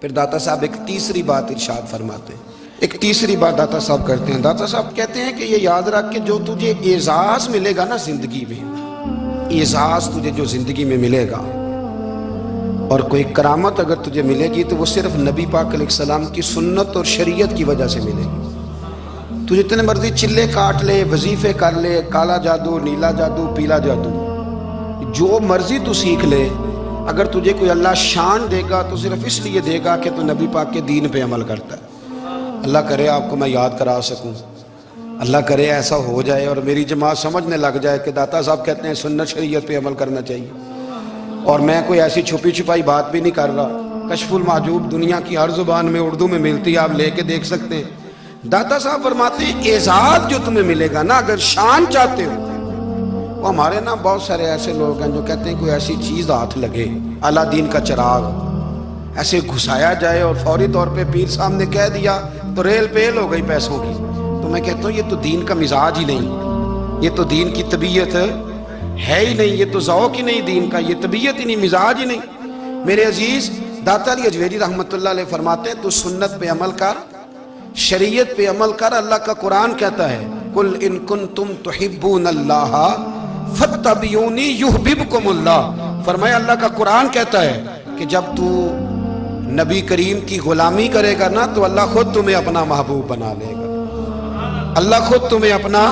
پھر داتا صاحب ایک تیسری بات ارشاد فرماتے ہیں، ایک تیسری بات داتا صاحب کرتے ہیں۔ داتا صاحب کہتے ہیں کہ یہ یاد رکھ کہ جو تجھے اعزاز ملے گا نا زندگی میں، اعزاز تجھے جو زندگی میں ملے گا اور کوئی کرامت اگر تجھے ملے گی تو وہ صرف نبی پاک علیہ السلام کی سنت اور شریعت کی وجہ سے ملے گی۔ تو جتنے مرضی چلے کاٹ لے، وظیفے کر لے، کالا جادو، نیلا جادو، پیلا جادو، جو مرضی تو سیکھ لے، اگر تجھے کوئی اللہ شان دے گا تو صرف اس لیے دے گا کہ تو نبی پاک کے دین پہ عمل کرتا ہے۔ اللہ کرے آپ کو میں یاد کرا سکوں، اللہ کرے ایسا ہو جائے اور میری جماعت سمجھنے لگ جائے کہ داتا صاحب کہتے ہیں سنت شریعت پہ عمل کرنا چاہیے، اور میں کوئی ایسی چھپی چھپائی بات بھی نہیں کر رہا۔ کشف المحجوب دنیا کی ہر زبان میں اردو میں ملتی ہے، آپ لے کے دیکھ سکتے ہیں۔ داتا صاحب فرماتے ہیں اعزاز جو تمہیں ملے گا نا، اگر شان چاہتے ہو، وہ ہمارے نا بہت سارے ایسے لوگ ہیں جو کہتے ہیں کوئی ایسی چیز ہاتھ لگے، اعلیٰ دین کا چراغ ایسے گھسایا جائے اور فوری طور پہ پیر صاحب نے کہہ دیا تو ریل پیل ہو گئی پیسوں کی، تو میں کہتا ہوں یہ تو دین کا مزاج ہی نہیں، یہ تو دین کی طبیعت ہے ہی نہیں، یہ تو ذوق ہی نہیں دین کا، یہ طبیعت ہی نہیں، مزاج ہی نہیں۔ میرے عزیز داتا علی اجویری رحمۃ اللہ علیہ فرماتے ہیں تو سنت پہ عمل کر، شریعت پہ عمل کر۔ اللہ کا قرآن کہتا ہے قل ان کنتم تحبون اللہ فاتبعونی یحببکم اللہ، فرمایا اللہ کا قرآن کہتا ہے کہ جب تو نبی کریم کی غلامی کرے گا نا تو اللہ خود تمہیں اپنا محبوب بنا لے گا، اللہ خود تمہیں اپنا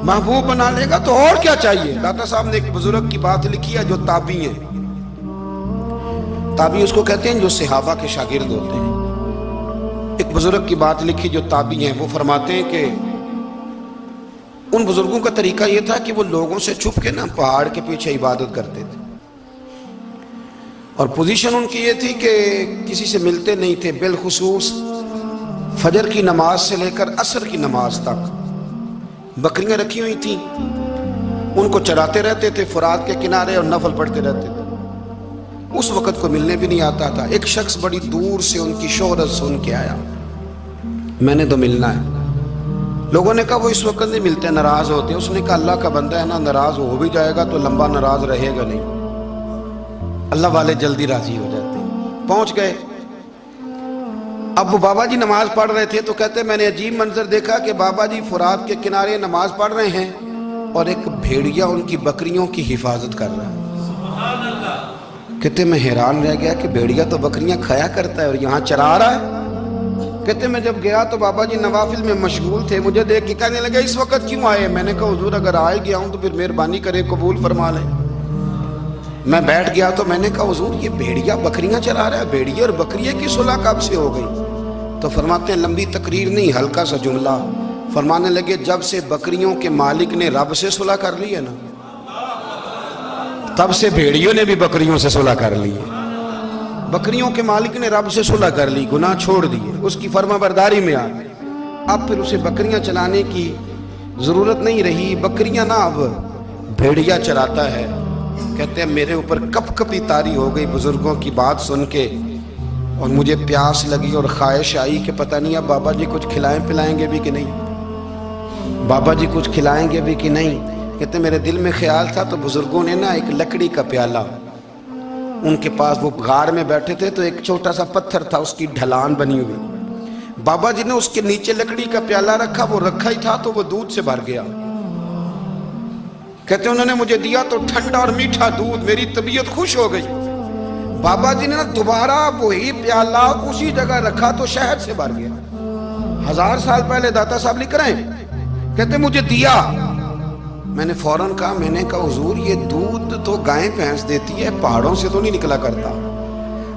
محبوب بنا لے گا، تو اور کیا چاہیے۔ داتا صاحب نے ایک بزرگ کی بات لکھی ہے جو تابعی ہیں، تابعی اس کو کہتے ہیں جو صحابہ کے شاگرد ہوتے ہیں۔ ایک بزرگ کی بات لکھی جو تابعی ہیں، وہ فرماتے ہیں کہ ان بزرگوں کا طریقہ یہ تھا کہ وہ لوگوں سے چھپ کے نا پہاڑ کے پیچھے عبادت کرتے تھے، اور پوزیشن ان کی یہ تھی کہ کسی سے ملتے نہیں تھے، بالخصوص فجر کی نماز سے لے کر عصر کی نماز تک بکریاں رکھی ہوئی تھیں، ان کو چراتے رہتے تھے فرات کے کنارے اور نفل پڑھتے رہتے تھے۔ اس وقت کو ملنے بھی نہیں آتا تھا۔ ایک شخص بڑی دور سے ان کی شہرت سن کے آیا، میں نے تو ملنا ہے۔ لوگوں نے کہا وہ اس وقت نہیں ملتے، ناراض ہوتے ہیں۔ اس نے کہا اللہ کا بندہ ہے نا، ناراض ہو بھی جائے گا تو لمبا ناراض رہے گا نہیں، اللہ والے جلدی راضی ہو جاتے ہیں۔ پہنچ گئے، اب وہ بابا جی نماز پڑھ رہے تھے تو کہتے میں نے عجیب منظر دیکھا کہ بابا جی فرات کے کنارے نماز پڑھ رہے ہیں اور ایک بھیڑیا ان کی بکریوں کی حفاظت کر رہا ہے۔ کہتے میں حیران رہ گیا کہ بھیڑیا تو بکریاں کھایا کرتا ہے اور یہاں چرا رہا ہے۔ کہتے میں جب گیا تو بابا جی نوافل میں مشغول تھے، مجھے دیکھ کے کہنے لگے اس وقت کیوں آئے؟ میں نے کہا حضور اگر آئے گیا ہوں تو پھر مہربانی کرے قبول فرما لیں۔ میں بیٹھ گیا تو میں نے کہا حضور یہ بھیڑیا بکریاں چرا رہا ہے، بھیڑیا اور بکریے کی صلح کب سے ہو گئی؟ تو فرماتے ہیں لمبی تقریر نہیں، ہلکا سا جملہ، فرمانے لگے جب سے بکریوں کے مالک نے رب سے صلح کر لی ہے نا، تب سے بھیڑیوں نے بھی بکریوں سے صلح کر لی ہے۔ بکریوں کے مالک نے رب سے صلح کر لی، گناہ چھوڑ دیے، اس کی فرما برداری میں آ گئے۔ اب پھر اسے بکریاں چلانے کی ضرورت نہیں رہی، بکریاں نہ اب بھیڑیا چراتا ہے۔ کہتے ہیں میرے اوپر کپ کپی طاری ہو گئی بزرگوں کی بات سن کے، اور مجھے پیاس لگی اور خواہش آئی کہ پتہ نہیں اب بابا جی کچھ کھلائیں پلائیں گے بھی کہ نہیں، بابا جی کچھ کھلائیں گے بھی کہ نہیں۔ کہتے میرے دل میں خیال تھا تو بزرگوں نے نا ایک لکڑی کا پیالہ، ان کے پاس وہ غار میں بیٹھے تھے تو ایک چھوٹا سا پتھر تھا، اس کی ڈھلان بنی ہوئی، بابا جی نے اس کے نیچے لکڑی کا پیالہ رکھا، وہ رکھا ہی تھا تو وہ دودھ سے بھر گیا۔ کہتے انہوں نے مجھے دیا تو ٹھنڈا اور میٹھا دودھ، میری طبیعت خوش ہو گئی۔ بابا جی نے دوبارہ وہی پیالہ اسی جگہ رکھا تو شہد سے بھر گیا۔ 1000 سال پہلے داتا صاحب لکھ رہے ہیں، کہتے مجھے دیا، میں نے فوراً کہا، میں نے کہا حضور یہ دودھ تو گائیں بھینس دیتی ہے، پہاڑوں سے تو نہیں نکلا کرتا،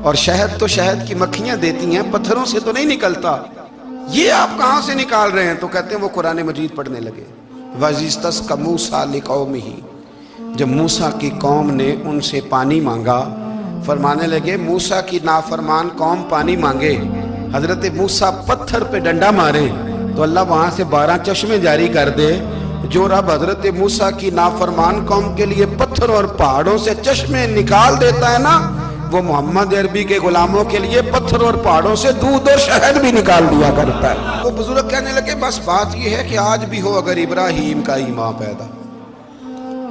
اور شہد تو شہد کی مکھیاں دیتی ہیں، پتھروں سے تو نہیں نکلتا، یہ آپ کہاں سے نکال رہے ہیں؟ تو کہتے ہیں وہ قرآن مجید پڑھنے لگے۔ وَإِذِ اسْتَسْقَىٰ مُوسَىٰ لِقَوْمِهِ، جب موسیٰ کی قوم نے ان سے پانی مانگا، فرمانے لگے موسیٰ کی نافرمان قوم پانی مانگے، حضرت موسیٰ پتھر پہ ڈنڈا مارے تو اللہ وہاں سے 12 چشمے جاری کر دے۔ جو رب حضرت موسیٰ کی نافرمان قوم کے لیے پتھر اور پہاڑوں سے چشمے نکال دیتا ہے نا، وہ محمد عربی کے غلاموں کے لیے پتھر اور پہاڑوں سے دودھ اور شہد بھی نکال دیا کرتا ہے۔ وہ بزرگ کہنے لگے بس بات یہ ہے کہ آج بھی ہو اگر ابراہیم کا ایمان پیدا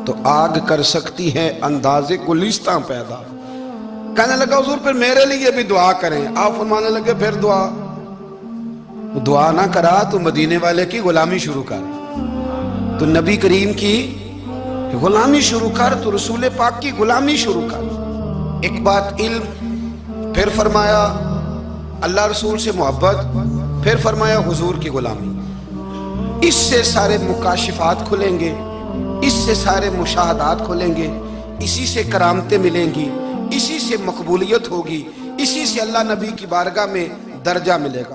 تو آگ کر سکتی ہے انداز گلستاں پیدا۔ کہنے لگا حضور پھر میرے لیے بھی دعا کریں. آپ فرمانے لگے پھر دعا نہ کرا تو مدینے والے کی غلامی شروع کر, تو نبی کریم کی غلامی شروع کر, تو رسول پاک کی غلامی شروع کر. ایک بات علم, پھر فرمایا اللہ رسول سے محبت, پھر فرمایا حضور کی غلامی. اس سے سارے مکاشفات کھلیں گے, اس سے سارے مشاہدات کھلیں گے, اسی سے کرامتیں ملیں گی, اسی سے مقبولیت ہوگی, اسی سے اللہ نبی کی بارگاہ میں درجہ ملے گا.